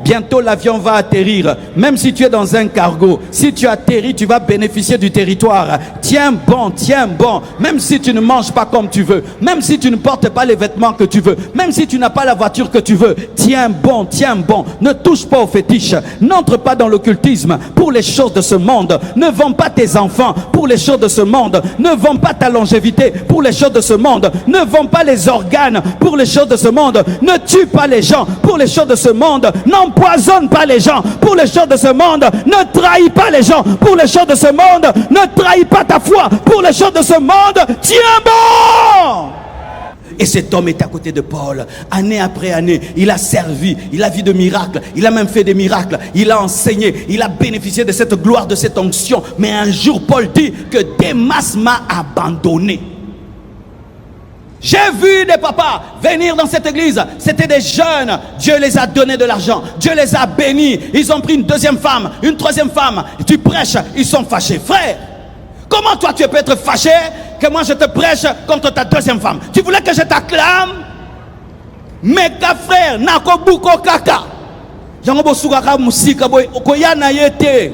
bientôt l'avion va atterrir. Même si tu es dans un cargo, si tu atterris, tu vas bénéficier du territoire. Tiens bon, même si tu ne manges pas comme tu veux, même si tu ne portes pas les vêtements que tu veux, même si tu n'as pas la voiture que tu veux, tiens bon, ne touche pas aux fétiches, n'entre pas dans l'occultisme pour les choses de ce monde, ne vends pas tes enfants pour les choses de ce monde, ne vends pas ta longévité pour les choses de ce monde, ne vends pas les organes pour les choses de ce monde, ne tue pas les gens pour les choses de ce monde, n'empoisonne pas les gens pour les choses de ce monde, ne trahis pas les gens pour les choses de ce monde, ne trahis pas ta foi pour les choses de ce monde. Tiens bon! Et cet homme est à côté de Paul, année après année, il a servi, il a vu de miracles, il a même fait des miracles, il a enseigné, il a bénéficié de cette gloire, de cette onction. Mais un jour, Paul dit que Démas m'a abandonné. J'ai vu des papas venir dans cette église, c'était des jeunes, Dieu les a donné de l'argent, Dieu les a bénis, ils ont pris une deuxième femme, une troisième femme, tu prêches, ils sont fâchés. Frère, comment toi tu peux être fâché que moi je te prêche contre ta deuxième femme? Tu voulais que je t'acclame? Mais ta frère, nako buko kaka. Jangobo sugaka musika boy okoyana yete.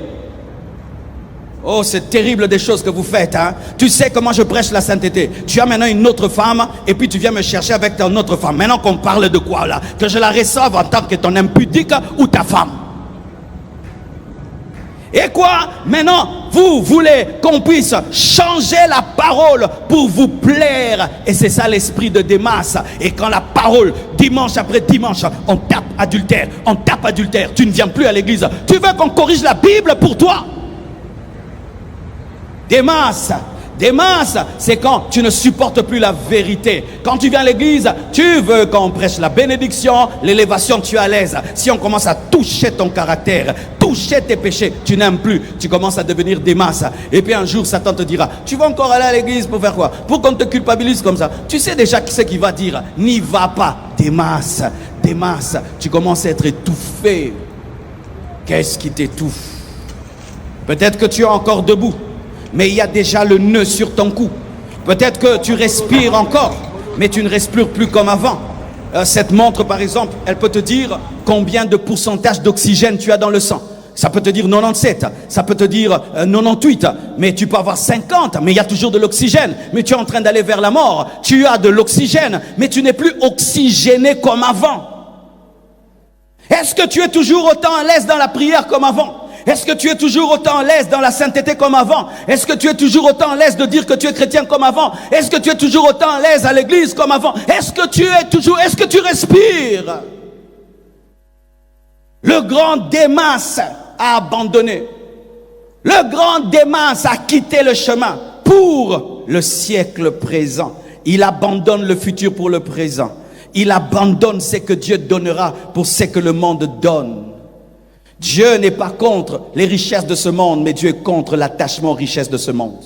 Oh, c'est terrible des choses que vous faites, hein. Tu sais comment je prêche la sainteté. Tu as maintenant une autre femme et puis tu viens me chercher avec ton autre femme. Maintenant qu'on parle de quoi là? Que je la reçoive en tant que ton impudique ou ta femme. Et quoi? Maintenant, vous voulez qu'on puisse changer la parole pour vous plaire. Et c'est ça l'esprit de Démas. Et quand la parole, dimanche après dimanche, on tape adultère, tu ne viens plus à l'église. Tu veux qu'on corrige la Bible pour toi? Démas, c'est quand tu ne supportes plus la vérité. Quand tu viens à l'église, tu veux qu'on prêche la bénédiction, l'élévation, tu es à l'aise. Si on commence à toucher ton caractère, toucher tes péchés, tu n'aimes plus, tu commences à devenir Démas. Et puis un jour, Satan te dira, tu vas encore aller à l'église pour faire quoi? Pour qu'on te culpabilise comme ça. Tu sais déjà qui c'est qui va dire, n'y va pas. Démas, tu commences à être étouffé. Qu'est-ce qui t'étouffe? Peut-être que tu es encore debout, mais il y a déjà le nœud sur ton cou. Peut-être que tu respires encore, mais tu ne respires plus comme avant. Cette montre, par exemple, elle peut te dire combien de pourcentage d'oxygène tu as dans le sang. Ça peut te dire 97, ça peut te dire 98, mais tu peux avoir 50, mais il y a toujours de l'oxygène. Mais tu es en train d'aller vers la mort, tu as de l'oxygène, mais tu n'es plus oxygéné comme avant. Est-ce que tu es toujours autant à l'aise dans la prière comme avant? Est-ce que tu es toujours autant à l'aise dans la sainteté comme avant? Est-ce que tu es toujours autant à l'aise de dire que tu es chrétien comme avant? Est-ce que tu es toujours autant à l'aise à l'église comme avant? Est-ce que tu respires? Le grand Démas a abandonné. Le grand Démas a quitté le chemin pour le siècle présent. Il abandonne le futur pour le présent. Il abandonne ce que Dieu donnera pour ce que le monde donne. Dieu n'est pas contre les richesses de ce monde, mais Dieu est contre l'attachement aux richesses de ce monde.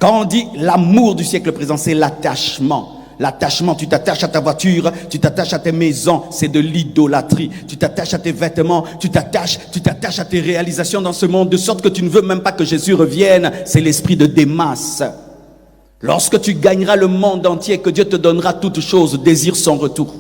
Quand on dit l'amour du siècle présent, c'est l'attachement. L'attachement, tu t'attaches à ta voiture, tu t'attaches à tes maisons, c'est de l'idolâtrie. Tu t'attaches à tes vêtements, tu t'attaches à tes réalisations dans ce monde, de sorte que tu ne veux même pas que Jésus revienne. C'est l'esprit de Démas. Lorsque tu gagneras le monde entier, que Dieu te donnera toutes choses, désire son retour.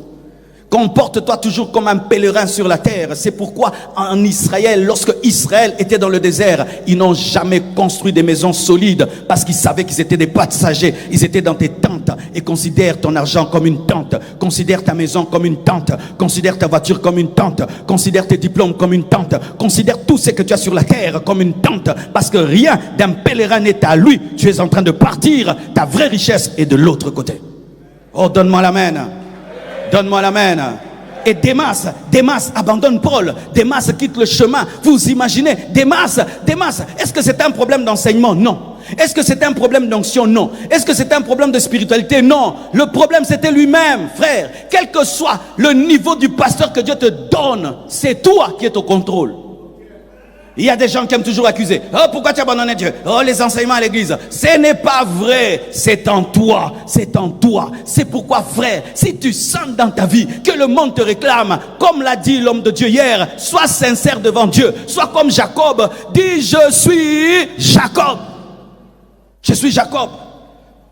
Comporte-toi toujours comme un pèlerin sur la terre. C'est pourquoi en Israël, lorsque Israël était dans le désert, ils n'ont jamais construit des maisons solides parce qu'ils savaient qu'ils étaient des passagers. Ils étaient dans tes tentes. Et considère ton argent comme une tente. Considère ta maison comme une tente. Considère ta voiture comme une tente. Considère tes diplômes comme une tente. Considère tout ce que tu as sur la terre comme une tente. Parce que rien d'un pèlerin n'est à lui. Tu es en train de partir. Ta vraie richesse est de l'autre côté. Oh, donne-moi l'amen. Donne-moi l'amen. Et Démas abandonne Paul. Démas quitte le chemin. Vous imaginez, Démas, est-ce que c'est un problème d'enseignement? Non. Est-ce que c'est un problème d'onction? Non. Est-ce que c'est un problème de spiritualité? Non. Le problème, c'était lui-même, frère. Quel que soit le niveau du pasteur que Dieu te donne, c'est toi qui es au contrôle. Il y a des gens qui aiment toujours accuser. Oh, pourquoi tu as abandonné Dieu? Oh, les enseignements à l'église. Ce n'est pas vrai. C'est en toi. C'est en toi. C'est pourquoi, frère, si tu sens dans ta vie que le monde te réclame, comme l'a dit l'homme de Dieu hier, sois sincère devant Dieu. Sois comme Jacob. Dis, je suis Jacob. Je suis Jacob.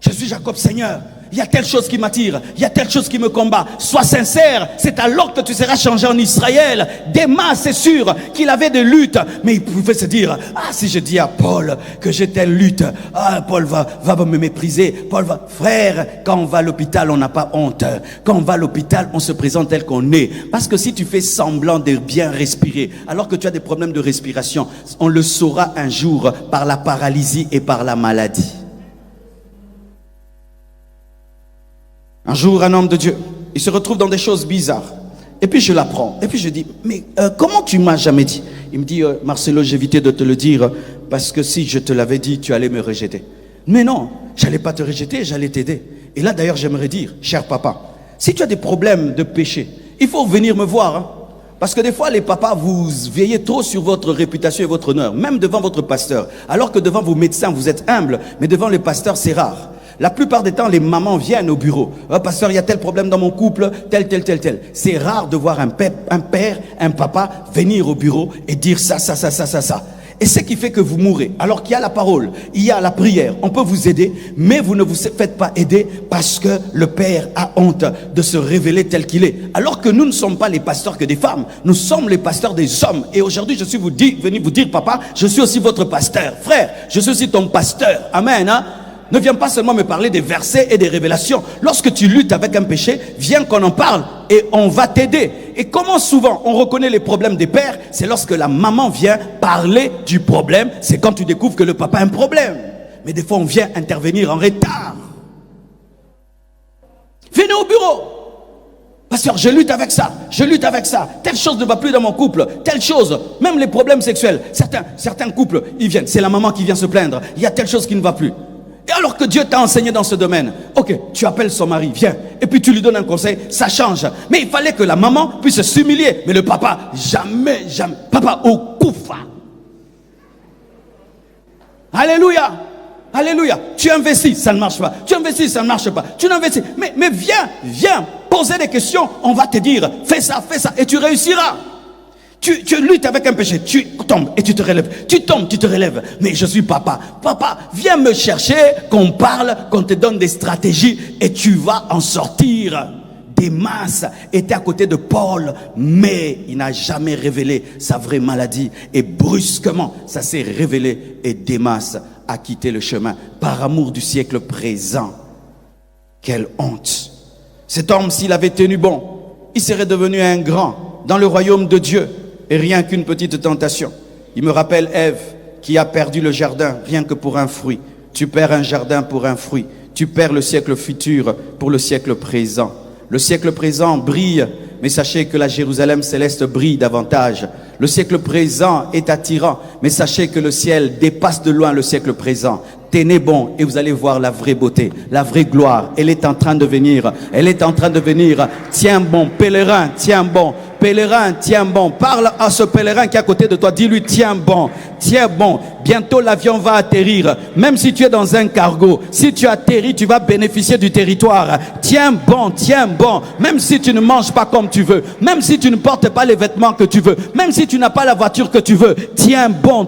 Je suis Jacob, Seigneur. Il y a telle chose qui m'attire. Il y a telle chose qui me combat. Sois sincère. C'est alors que tu seras changé en Israël. Démas, c'est sûr qu'il avait des luttes. Mais il pouvait se dire, ah, si je dis à Paul que j'ai telle lutte, ah, Paul va me mépriser. Paul va... Frère, quand on va à l'hôpital, on n'a pas honte. Quand on va à l'hôpital, on se présente tel qu'on est. Parce que si tu fais semblant de bien respirer, alors que tu as des problèmes de respiration, on le saura un jour par la paralysie et par la maladie. Un jour, un homme de Dieu, il se retrouve dans des choses bizarres. Et puis je l'apprends. Et puis je dis, mais comment tu m'as jamais dit? Il me dit, Marcelo, j'ai évité de te le dire parce que si je te l'avais dit, tu allais me rejeter. Mais non, j'allais pas te rejeter, j'allais t'aider. Et là d'ailleurs, j'aimerais dire, cher papa, si tu as des problèmes de péché, il faut venir me voir. Hein. Parce que des fois, les papas, vous veillez trop sur votre réputation et votre honneur, même devant votre pasteur. Alors que devant vos médecins, vous êtes humble, mais devant les pasteurs, c'est rare. La plupart des temps, les mamans viennent au bureau. Oh, pasteur, il y a tel problème dans mon couple, tel. C'est rare de voir un père, un papa venir au bureau et dire ça. Et ce qui fait que vous mourrez. Alors qu'il y a la parole, il y a la prière, on peut vous aider, mais vous ne vous faites pas aider parce que le père a honte de se révéler tel qu'il est. Alors que nous ne sommes pas les pasteurs que des femmes, nous sommes les pasteurs des hommes. Et aujourd'hui, je suis venu vous dire, papa, je suis aussi votre pasteur. Frère, je suis aussi ton pasteur. Amen, hein? Ne viens pas seulement me parler des versets et des révélations. Lorsque tu luttes avec un péché, viens qu'on en parle et on va t'aider. Et comment souvent on reconnaît les problèmes des pères? C'est lorsque la maman vient parler du problème. C'est quand tu découvres que le papa a un problème. Mais des fois, on vient intervenir en retard. Venez au bureau. Pasteur, je lutte avec ça. Telle chose ne va plus dans mon couple. Telle chose, même les problèmes sexuels. Certains couples, ils viennent. C'est la maman qui vient se plaindre. Il y a telle chose qui ne va plus. Et alors que Dieu t'a enseigné dans ce domaine, ok, tu appelles son mari, viens, et puis tu lui donnes un conseil, ça change. Mais il fallait que la maman puisse s'humilier, mais le papa, jamais, papa au koufa. Alléluia, tu investis, ça ne marche pas, tu n'investis, mais viens, poser des questions, on va te dire, fais ça, et tu réussiras. Tu luttes avec un péché, tu tombes et tu te relèves. Tu tombes, tu te relèves. Mais je suis papa. Papa, viens me chercher, qu'on parle, qu'on te donne des stratégies et tu vas en sortir. Démas était à côté de Paul, mais il n'a jamais révélé sa vraie maladie. Et brusquement, ça s'est révélé et Démas a quitté le chemin par amour du siècle présent. Quelle honte. Cet homme, s'il avait tenu bon, il serait devenu un grand dans le royaume de Dieu. Et rien qu'une petite tentation. Il me rappelle Ève qui a perdu le jardin rien que pour un fruit. Tu perds un jardin pour un fruit. Tu perds le siècle futur pour le siècle présent. Le siècle présent brille, mais sachez que la Jérusalem céleste brille davantage. Le siècle présent est attirant, mais sachez que le ciel dépasse de loin le siècle présent. Tenez bon et vous allez voir la vraie beauté, la vraie gloire. Elle est en train de venir. Tiens bon, pèlerin, tiens bon. Pèlerin, tiens bon. Parle à ce pèlerin qui est à côté de toi. Dis-lui, tiens bon. Bientôt l'avion va atterrir. Même si tu es dans un cargo, si tu atterris, tu vas bénéficier du territoire. Tiens bon. Même si tu ne manges pas comme tu veux, même si tu ne portes pas les vêtements que tu veux, même si tu n'as pas la voiture que tu veux, tiens bon.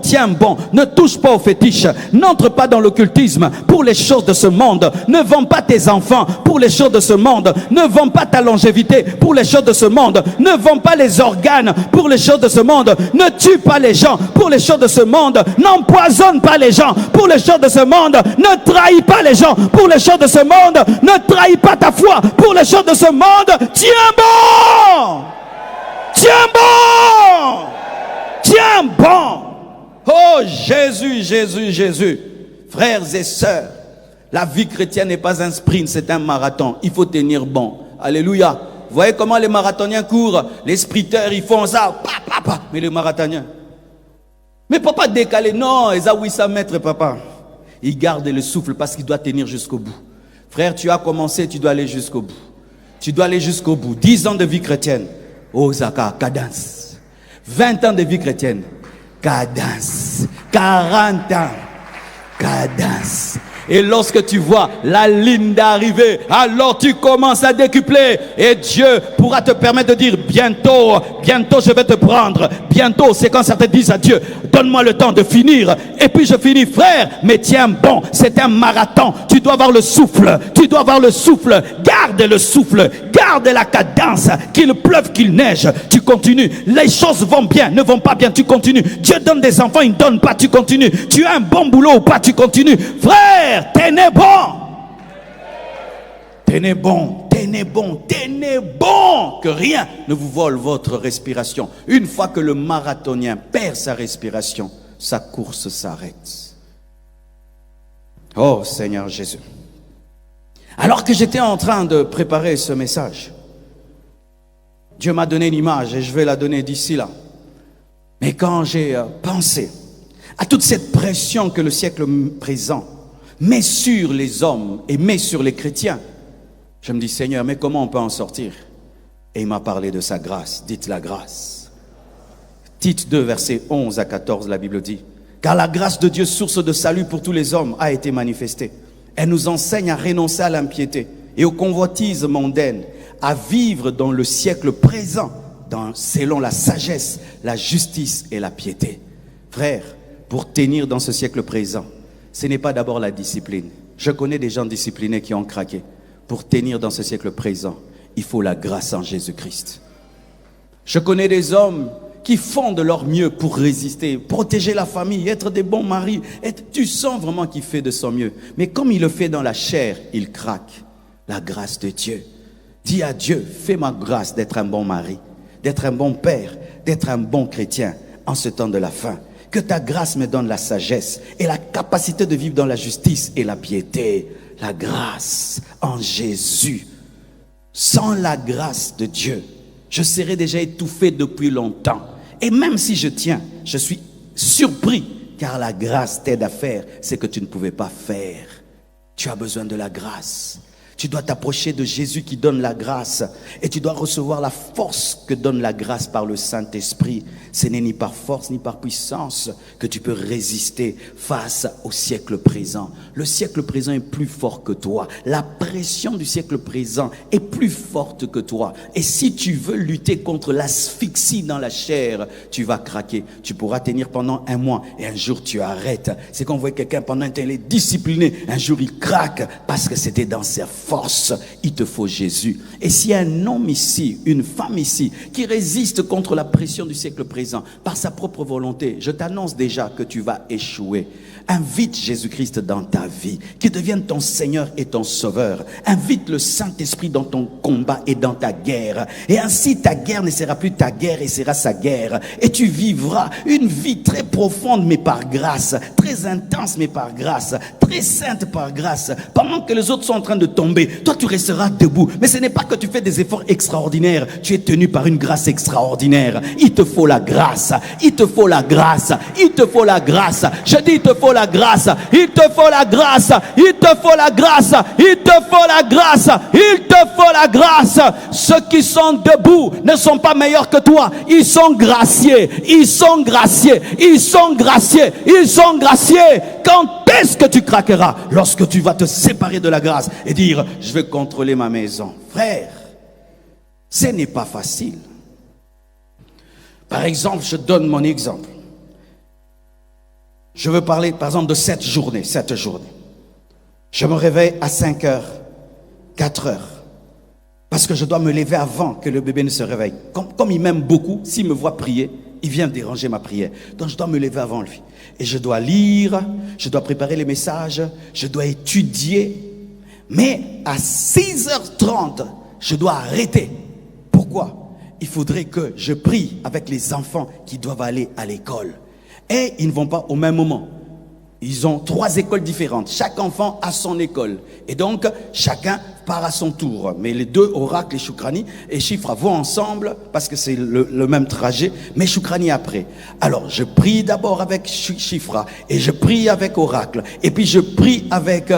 Ne touche pas aux fétiches. N'entre pas dans l'occultisme pour les choses de ce monde. Ne vends pas tes enfants pour les choses de ce monde. Ne vends pas ta longévité pour les choses de ce monde. Ne vends pas les organes pour les choses de ce monde. Ne tue pas les gens pour les choses de ce monde. N'empoisonne pas les gens pour les choses de ce monde. Ne trahis pas les gens pour les choses de ce monde. Ne trahis pas ta foi pour les choses de ce monde. Tiens bon. Oh Jésus. Frères et sœurs, la vie chrétienne n'est pas un sprint, c'est un marathon. Il faut tenir bon. Alléluia. Vous voyez comment les marathoniens courent? Les sprinteurs, ils font ça. Mais les marathoniens. Mais papa décalé. Non, ils ont 800 mètres, papa. Il garde le souffle parce qu'il doit tenir jusqu'au bout. Frère, tu as commencé, tu dois aller jusqu'au bout. 10 ans de vie chrétienne. Oh, Zaka, cadence. 20 ans de vie chrétienne. Cadence. 40 ans. Cadence. Et lorsque tu vois la ligne d'arrivée, alors tu commences à décupler. Et Dieu pourra te permettre de dire bientôt, bientôt je vais te prendre. Bientôt, c'est quand certains disent à Dieu, donne-moi le temps de finir. Et puis je finis, frère, mais tiens bon, c'est un marathon. Tu dois avoir le souffle, tu dois avoir le souffle. Garde le souffle, garde la cadence. Qu'il pleuve, qu'il neige, tu continues. Les choses vont bien, ne vont pas bien, tu continues. Dieu donne des enfants, il ne donne pas, tu continues. Tu as un bon boulot ou pas, tu continues. Frère, tenez bon. Tenez bon, tenez bon, tenez bon. Que rien ne vous vole votre respiration. Une fois que le marathonien perd sa respiration, sa course s'arrête. Oh Seigneur Jésus. Alors que j'étais en train de préparer ce message, Dieu m'a donné une image et je vais la donner d'ici là. Mais quand j'ai pensé à toute cette pression que le siècle présent met sur les hommes et met sur les chrétiens, je me dis, Seigneur, mais comment on peut en sortir? Et il m'a parlé de sa grâce. Dites la grâce. Tite 2, versets 11 à 14, la Bible dit, car la grâce de Dieu, source de salut pour tous les hommes, a été manifestée. Elle nous enseigne à renoncer à l'impiété et aux convoitises mondaines, à vivre dans le siècle présent, selon la sagesse, la justice et la piété. Frère, pour tenir dans ce siècle présent, ce n'est pas d'abord la discipline. Je connais des gens disciplinés qui ont craqué. Pour tenir dans ce siècle présent, il faut la grâce en Jésus-Christ. Je connais des hommes qui font de leur mieux pour résister, protéger la famille, être des bons maris. Tu sens vraiment qu'il fait de son mieux. Mais comme il le fait dans la chair, il craque. La grâce de Dieu. Dis à Dieu, fais ma grâce d'être un bon mari, d'être un bon père, d'être un bon chrétien en ce temps de la fin. Que ta grâce me donne la sagesse et la capacité de vivre dans la justice et la piété. La grâce en Jésus. Sans la grâce de Dieu, je serais déjà étouffé depuis longtemps. Et même si je tiens, je suis surpris, car la grâce t'aide à faire ce que tu ne pouvais pas faire. Tu as besoin de la grâce. Tu dois t'approcher de Jésus qui donne la grâce. Et tu dois recevoir la force que donne la grâce par le Saint-Esprit. Ce n'est ni par force ni par puissance que tu peux résister face au siècle présent. Le siècle présent est plus fort que toi. La pression du siècle présent est plus forte que toi. Et si tu veux lutter contre l'asphyxie dans la chair, tu vas craquer. Tu pourras tenir pendant un mois et un jour tu arrêtes. C'est qu'on voit quelqu'un pendant un temps, il est discipliné. Un jour il craque parce que c'était dans sa force. Il te faut Jésus. Et s'il y a un homme ici, une femme ici, qui résiste contre la pression du siècle présent, par sa propre volonté, je t'annonce déjà que tu vas échouer. Invite Jésus-Christ dans ta vie, qu'il devienne ton Seigneur et ton Sauveur. Invite le Saint-Esprit dans ton combat et dans ta guerre. Et ainsi ta guerre ne sera plus ta guerre et sera sa guerre. Et tu vivras une vie très profonde mais par grâce, très intense mais par grâce, très sainte par grâce. Pendant que les autres sont en train de tomber, toi tu resteras debout. Mais ce n'est pas que tu fais des efforts extraordinaires, tu es tenu par une grâce extraordinaire. Il te faut la grâce, il te faut la grâce, il te faut la grâce. Je dis il te faut la grâce, il te faut la grâce, il te faut la grâce, il te faut la grâce, il te faut la grâce. Ceux qui sont debout ne sont pas meilleurs que toi, ils sont graciés, ils sont graciés, ils sont graciés, ils sont graciés. Quand est-ce que tu craqueras? Lorsque tu vas te séparer de la grâce et dire je vais contrôler ma maison. Frère, ce n'est pas facile. Par exemple, je donne mon exemple. Je veux parler par exemple de cette journée. Je me réveille à 5 heures, 4 heures. Parce que je dois me lever avant que le bébé ne se réveille. Comme il m'aime beaucoup, s'il me voit prier, il vient déranger ma prière. Donc je dois me lever avant lui. Et je dois lire, je dois préparer les messages, je dois étudier. Mais à 6h30, je dois arrêter. Pourquoi? Il faudrait que je prie avec les enfants qui doivent aller à l'école. Et ils ne vont pas au même moment. Ils ont 3 écoles différentes. Chaque enfant a son école. Et donc, chacun part à son tour. Mais les 2, Oracle et Choukrani, et Chifra vont ensemble parce que c'est le même trajet. Mais Choukrani après. Alors, je prie d'abord avec Chifra. Et je prie avec Oracle. Et puis, je prie avec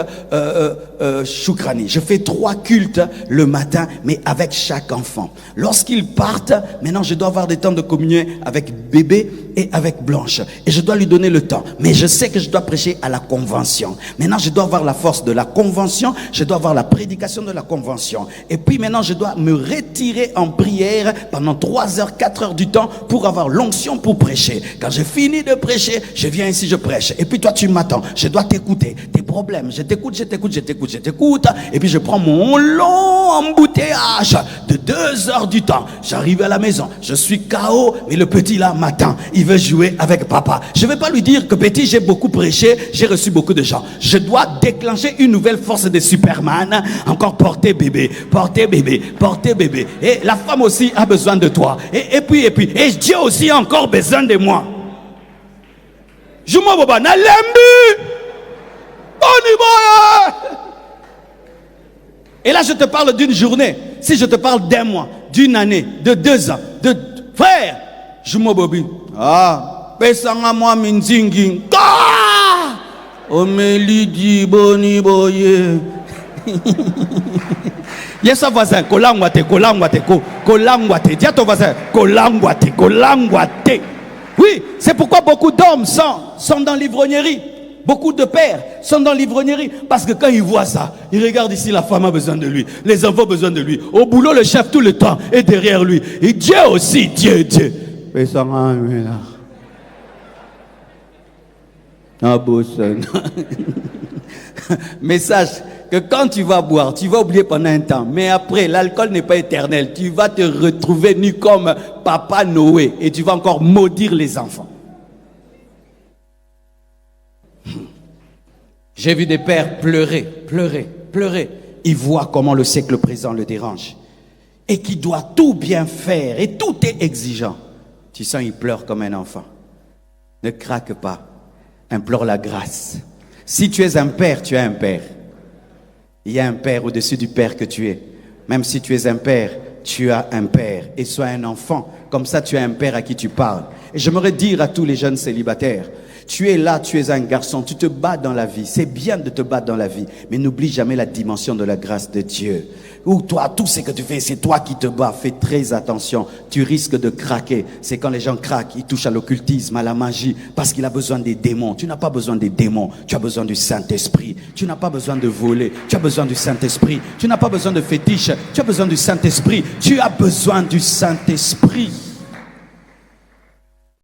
Choukrani. Je fais 3 cultes le matin, mais avec chaque enfant. Lorsqu'ils partent, maintenant, je dois avoir des temps de communion avec bébé. et avec Blanche. Et je dois lui donner le temps. Mais je sais que je dois prêcher à la convention. Maintenant, je dois avoir la force de la convention. Je dois avoir la prédication de la convention. Et puis maintenant, je dois me retirer en prière pendant 3 heures, 4 heures du temps pour avoir l'onction pour prêcher. Quand j'ai fini de prêcher, je viens ici, je prêche. Et puis toi, tu m'attends. Je dois t'écouter. Tes problèmes, je t'écoute. Et puis je prends mon long embouteillage de 2 heures du temps. J'arrive à la maison. Je suis KO, mais le petit là m'attend. Il veut jouer avec papa. Je ne vais pas lui dire que petit, j'ai beaucoup prêché, j'ai reçu beaucoup de gens. Je dois déclencher une nouvelle force de Superman. Encore porter bébé. Et la femme aussi a besoin de toi. Et puis, Dieu aussi a encore besoin de moi. Je m'en vais pas. Et là, je te parle d'une journée. Si je te parle d'un mois, d'une année, de 2 ans, frère, je m'en vais. Pesanga moi minzingi. Omelidi boni boye. Yes, voisin, kolangwate. Dis à ton voisin, kolangwate. Oui, c'est pourquoi beaucoup d'hommes sont dans l'ivrognerie. Beaucoup de pères sont dans l'ivrognerie. Parce que quand ils voient ça, ils regardent ici, la femme a besoin de lui. Les enfants ont besoin de lui. Au boulot, le chef tout le temps est derrière lui. Et Dieu aussi, Dieu. Message que quand tu vas boire, tu vas oublier pendant un temps. Mais après, l'alcool n'est pas éternel. Tu vas te retrouver nu comme Papa Noé. Et tu vas encore maudire les enfants. J'ai vu des pères pleurer. Ils voient comment le siècle présent le dérange. Et qui doit tout bien faire. Et tout est exigeant. Tu sens, il pleure comme un enfant. Ne craque pas. Implore la grâce. Si tu es un père, tu as un père. Il y a un père au-dessus du père que tu es. Même si tu es un père, tu as un père. Et sois un enfant. Comme ça, tu as un père à qui tu parles. Et j'aimerais dire à tous les jeunes célibataires, tu es là, tu es un garçon, tu te bats dans la vie. C'est bien de te battre dans la vie, mais n'oublie jamais la dimension de la grâce de Dieu. Ou toi, tout ce que tu fais, c'est toi qui te bats. Fais très attention, tu risques de craquer. C'est quand les gens craquent, ils touchent à l'occultisme, à la magie, parce qu'il a besoin des démons. Tu n'as pas besoin des démons, tu as besoin du Saint-Esprit. Tu n'as pas besoin de voler, tu as besoin du Saint-Esprit. Tu n'as pas besoin de fétiche, tu as besoin du Saint-Esprit. Tu as besoin du Saint-Esprit.